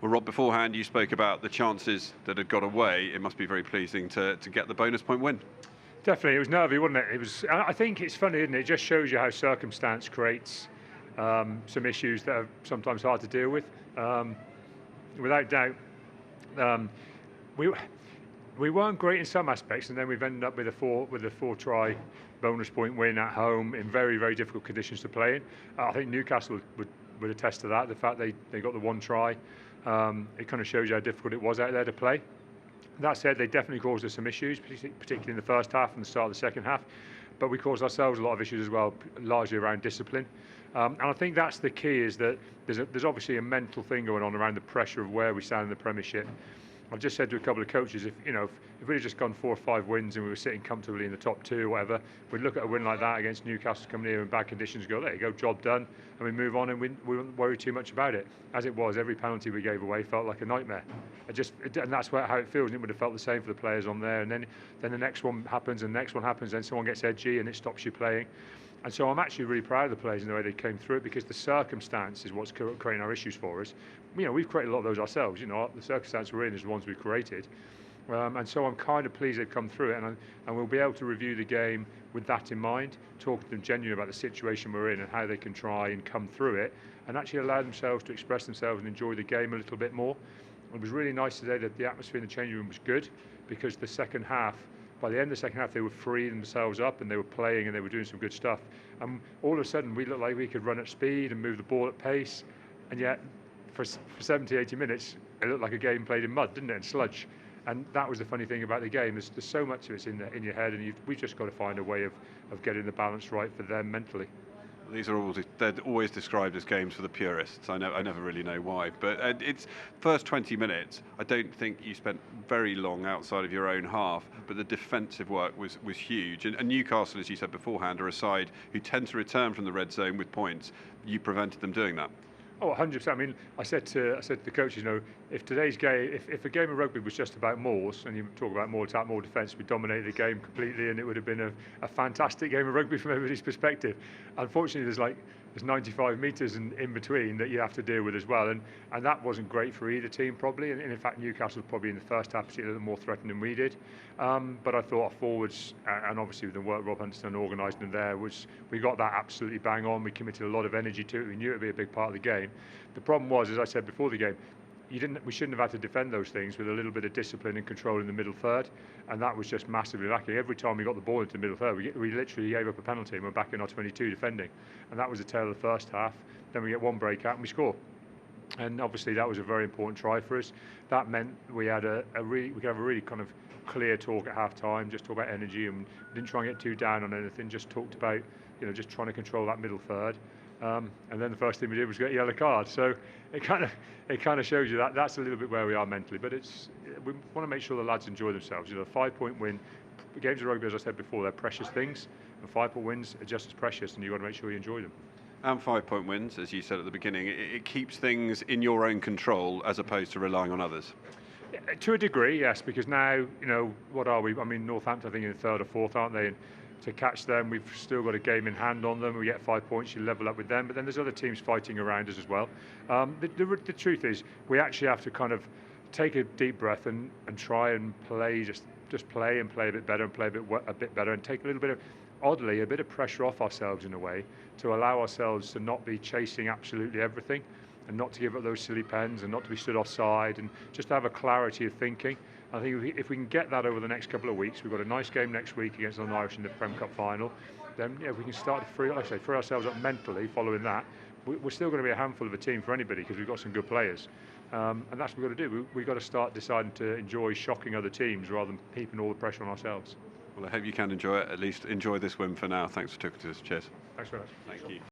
Well, Rob, beforehand you spoke about the chances that had got away. It must be very pleasing to get the bonus point win. Definitely, it was nervy, wasn't it? It was. I think it's funny, isn't it? It just shows you how circumstance creates some issues that are sometimes hard to deal with. Without doubt, we weren't great in some aspects, and then we've ended up with a four try bonus point win at home in very, very difficult conditions to play in. I think Newcastle would attest to that. The fact they got the one try, it kind of shows you how difficult it was out there to play. That said, they definitely caused us some issues, particularly in the first half and the start of the second half. But we caused ourselves a lot of issues as well, largely around discipline. And I think that's the key, is that there's obviously a mental thing going on around the pressure of where we stand in the Premiership. I've just said to a couple of coaches, if we'd have just gone 4 or 5 wins and we were sitting comfortably in the top 2 or whatever, we'd look at a win like that against Newcastle coming here in bad conditions, go, there you go, job done, and we move on, and we wouldn't worry too much about it. As it was, every penalty we gave away felt like a nightmare. And that's how it feels, and it would have felt the same for the players on there. And then the next one happens, and the next one happens, then someone gets edgy and it stops you playing. And so I'm actually really proud of the players in the way they came through it, because the circumstance is what's creating our issues for us. We've created a lot of those ourselves. The circumstance we're in is the ones we've created. And so I'm kind of pleased they've come through it, and we'll be able to review the game with that in mind, talk to them genuinely about the situation we're in and how they can try and come through it and actually allow themselves to express themselves and enjoy the game a little bit more. It was really nice today that the atmosphere in the changing room was good, because the second half, by the end of the second half, they were freeing themselves up and they were playing and they were doing some good stuff. And all of a sudden, we looked like we could run at speed and move the ball at pace. And yet, for 70, 80 minutes, it looked like a game played in mud, didn't it, and sludge. And that was the funny thing about the game. There's so much of it's in your head, and we've just got to find a way of getting the balance right for them mentally. They're always described as games for the purists. I never really know why, but it's first 20 minutes. I don't think you spent very long outside of your own half, but the defensive work was huge. And Newcastle, as you said beforehand, are a side who tend to return from the red zone with points. You prevented them doing that. Oh, 100%. I mean, I said to the coaches, if today's game, if a game of rugby was just about mauls, and you talk about more attack, more defence, we dominated the game completely, and it would have been a fantastic game of rugby from everybody's perspective. Unfortunately, there's 95 metres in between that you have to deal with as well, and that wasn't great for either team probably. And in fact, Newcastle probably in the first half particularly more threatened than we did. But I thought our forwards, and obviously with the work Rob Hunterson organised them there, we got that absolutely bang on. We committed a lot of energy to it. We knew it would be a big part of the game. The problem was, as I said before the game, we shouldn't have had to defend those things with a little bit of discipline and control in the middle third, and that was just massively lacking. Every time we got the ball into the middle third, we literally gave up a penalty and we're back in our 22 defending, and that was the tail of the first half. Then we get one breakout and we score, and obviously that was a very important try for us. That meant we could have a really kind of clear talk at half time, just talk about energy, and we didn't try and get too down on anything, just talked about just trying to control that middle third. And then the first thing we did was get a yellow card. So it kind of shows you that that's a little bit where we are mentally. But we want to make sure the lads enjoy themselves. A 5-point win, games of rugby, as I said before, they're precious things, and 5-point wins are just as precious, and you've got to make sure you enjoy them. And 5-point wins, as you said at the beginning, it keeps things in your own control as opposed to relying on others. Yeah, to a degree, yes, because now, what are we? I mean, Northampton, I think, in 3rd or 4th, aren't they? And to catch them, we've still got a game in hand on them. We get 5 points, you level up with them, but then there's other teams fighting around us as well. The truth is, we actually have to kind of take a deep breath and try and play, just play and play a bit better and play a bit better, and take a little bit of, oddly, a bit of pressure off ourselves in a way, to allow ourselves to not be chasing absolutely everything, and not to give up those silly pens, and not to be stood offside, and just to have a clarity of thinking. I think if we can get that over the next couple of weeks, we've got a nice game next week against Northern Irish in the Prem Cup final, then we can start to free ourselves up mentally following that. We're still going to be a handful of a team for anybody, because we've got some good players. And that's what we've got to do. We've got to start deciding to enjoy shocking other teams rather than heaping all the pressure on ourselves. Well, I hope you can enjoy it, at least enjoy this win for now. Thanks for talking to us. Cheers. Thanks very much. Thank you.